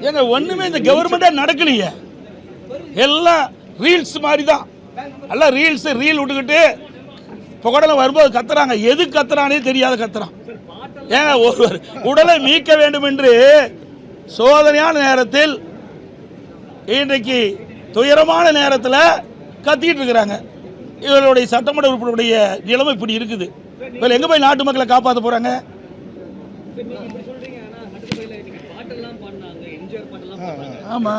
ஏங்க ஒண்ணுமே இந்த கவர்மெண்டே நடக்கலையே, எல்லாம் ரீல்ஸ் மாதிரி தான். எல்லாம் ரீல்ஸ் ரீல் விட்டுக்கிட்டு புகடல வரும்போது கத்துறாங்க, எது கத்துறானே தெரியாத கத்துறான். ஏங்க ஒருவர் உடலை மீட்க வேண்டும் என்று சோதனையான நேரத்தில், இன்றைக்கு துயரமான நேரத்தில் கத்திட்டு இருக்கிறாங்க. இவர்களுடைய சட்டமன்ற உறுப்பினருடைய நிலைமை இப்படி இருக்குது. இவர்கள் எங்க போய் நாட்டு மக்களை காப்பாற்ற போறாங்க? ஆமா,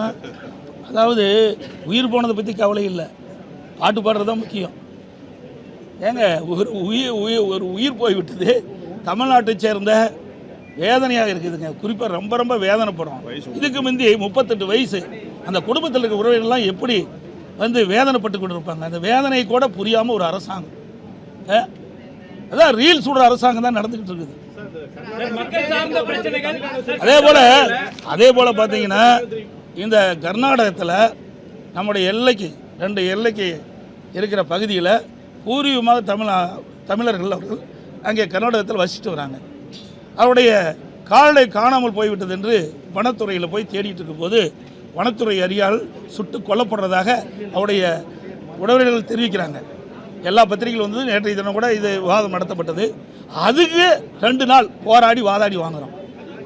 அதாவது உயிர் போனதை பற்றி கவலை இல்லை, பாட்டு பாடுறது தான் முக்கியம். ஏங்க ஒரு உயிர் போய்விட்டது, தமிழ்நாட்டை சேர்ந்த வேதனையாக இருக்குதுங்க. குறிப்பாக ரொம்ப ரொம்ப வேதனைப்படும். இதுக்கு முந்தி 38 வயசு அந்த குடும்பத்தில் இருக்க உறவினர்கள்லாம் எப்படி வந்து வேதனைப்பட்டு கொண்டு இருப்பாங்க. அந்த வேதனை கூட புரியாமல் ஒரு அரசாங்கம், அதான் ரீல்ஸ் விடுற அரசாங்கம் தான் நடந்துக்கிட்டு இருக்குது. அதே போல பார்த்தீங்கன்னா இந்த கர்நாடகத்தில் நம்முடைய எல்லைக்கு 2 எல்லைக்கு இருக்கிற பகுதியில் பூர்வீகமாக தமிழர்கள் அவர்கள் அங்கே கர்நாடகத்தில் வசித்து வராங்க. அவருடைய காலை காணாமல் போய்விட்டது என்று வனத்துறையில் போய் தேடிட்டு இருக்கும்போது வனத்துறை அதிகாரிகள் சுட்டு கொல்லப்படுறதாக அவருடைய உறவினர்கள் தெரிவிக்கிறாங்க. எல்லா பத்திரிகைகள் வந்து நேற்றைய தினம் கூட இது விவாதம் நடத்தப்பட்டது. அதுக்கு 2 நாள் போராடி வாதாடி வாங்குகிறோம்.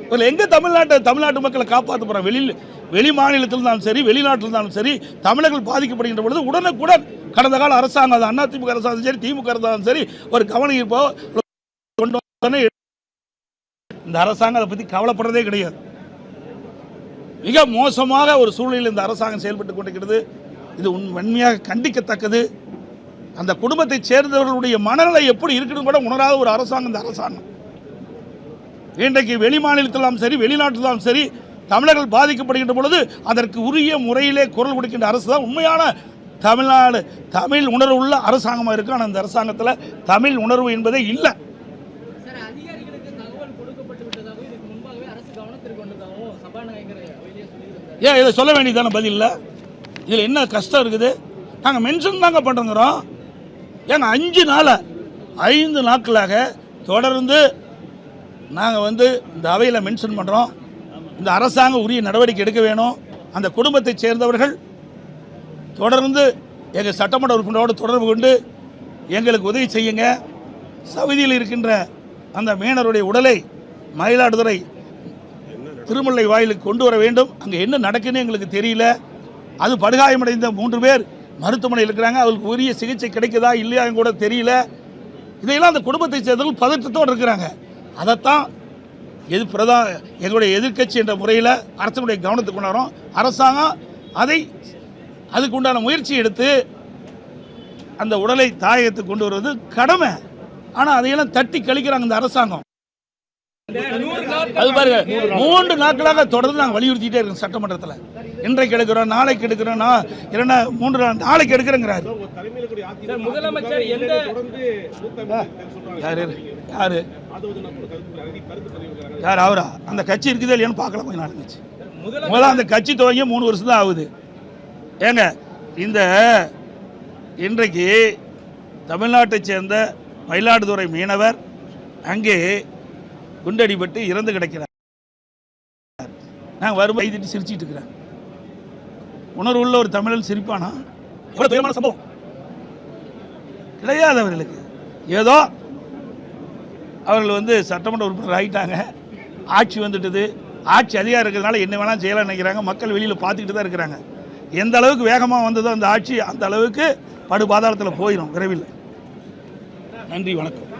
இதில் எங்கே தமிழ்நாட்டு மக்களை காப்பாற்ற போகிறோம்? வெளி மாநிலத்தில் இருந்தாலும் சரி, வெளிநாட்டில் இருந்தாலும் சரி, தமிழர்கள் பாதிக்கப்படுகின்ற பொழுது உடனுக்குடன் கடந்த கால அரசாங்கம், அது அதிமுக அரசாங்கம் சரி, திமுக அரசாங்கம் சரி, ஒரு கவனம் இருப்போ கொண்டு வந்தோன்னே இந்த அரசாங்கம் அதை பற்றி கவலைப்படுறதே கிடையாது. மிக மோசமாக ஒரு சூழ்நிலையில் இந்த அரசாங்கம் செயல்பட்டு கொண்டிருக்கிறது. இது உண்மையாக கண்டிக்கத்தக்கது. அந்த குடும்பத்தை சேர்ந்தவர்களுடைய மனநிலை எப்படி இருக்குன்னு கூட உணராத ஒரு அரசாங்கம் இந்த அரசாங்கம். இன்றைக்கு வெளி மாநிலத்திலும் சரி, வெளிநாட்டிலும் சரி, தமிழர்கள் பாதிக்கப்படுகின்ற பொழுது அதற்கு உரிய முறையிலே குரல் கொடுக்கின்ற அரசு தான் உண்மையான தமிழ்நாடு தமிழ் உணர்வு உள்ள அரசாங்கமாக இருக்கு. ஆனால் அந்த அரசாங்கத்தில் தமிழ் உணர்வு என்பதே இல்லை. ஏன் இதை சொல்ல வேண்டியதான பதில் இல்லை? இதில் என்ன கஷ்டம் இருக்குது? நாங்கள் மென்ஷன் தாங்க பண்ணுறோங்கிறோம். ஏங்க 5 நாட்களாக தொடர்ந்து நாங்கள் வந்து இந்த அவையில் மென்ஷன் பண்ணுறோம். இந்த அரசாங்கம் உரிய நடவடிக்கை எடுக்க வேணும். அந்த குடும்பத்தை சேர்ந்தவர்கள் தொடர்ந்து எங்கள் சட்டமன்ற உறுப்பினரோடு தொடர்பு கொண்டு எங்களுக்கு உதவி செய்யுங்க. சவுதியில் இருக்கின்ற அந்த மீனவருடைய உடலை மயிலாடுதுறை திருமலை வாயிலுக்கு கொண்டு வர வேண்டும். அங்கே என்ன நடக்குன்னு எங்களுக்கு தெரியல. அது படுகாயமடைந்த 3 பேர் மருத்துவமனையில் இருக்கிறாங்க. அவங்களுக்கு உரிய சிகிச்சை கிடைக்குதா இல்லையான்னு கூட தெரியல. இதையெல்லாம் அந்த குடும்பத்தை சேர்ந்தவர்கள் பதற்றத்தோடு இருக்கிறாங்க. அதைத்தான் எங்களுடைய எதிர்க்கட்சி என்ற முறையில் அரசனுடைய கவனத்துக்கு கொண்டு வரோம். அரசாங்கம் அதுக்கு உண்டான முயற்சி எடுத்து அந்த உடலை தாயகத்துக்கு கொண்டு வருவது கடமை. ஆனால் அதையெல்லாம் தட்டி கழிக்கிறாங்க இந்த அரசாங்கம். அது பாருங்க, 3 நாட்களாக தொடர்ந்து நாங்கள் வலியுறுத்திட்டே இருக்கோம் சட்டமன்றத்தில். இன்றைக்கு எடுக்கிறோம், நாளைக்கு எடுக்கிறோம், 3 நாளைக்கு எடுக்கிறேங்கிறாரு. முதலமைச்சர் யார் அவரா? அந்த கட்சி இருக்குதா இல்லையான்னு பார்க்கலாம். கொஞ்சம் நாள் கட்சி முதல்ல அந்த கட்சி துவங்கி 3 வருஷம் தான் ஆகுது. ஏங்க இன்றைக்கு தமிழ்நாட்டை சேர்ந்த மயிலாடுதுறை மீனவர் அங்கே குண்டடிபட்டு இறந்து கிடக்கிறார். நாங்கள் வரும்போது கைதிட்டு சிரிச்சிட்டு இருக்கிறேன். உணர்வு உள்ள ஒரு தமிழன் சிரிப்பானா? இவ்வளோ துயரமான சம்பவம் கிடையாது அவர்களுக்கு. ஏதோ அவர்கள் வந்து சட்டமன்ற உறுப்பினர் ஆகிட்டாங்க, ஆட்சி வந்துட்டுது, ஆட்சி அதிகாரம் இருக்கிறதுனால என்ன வேணாலும் செய்யலாம் நினைக்கிறாங்க. மக்கள் வெளியில் பார்த்துக்கிட்டு தான் இருக்கிறாங்க. எந்த அளவுக்கு வேகமாக வந்ததோ அந்த ஆட்சி அந்த அளவுக்கு படுபாதாளத்தில் போயிடும் விரைவில். நன்றி, வணக்கம்.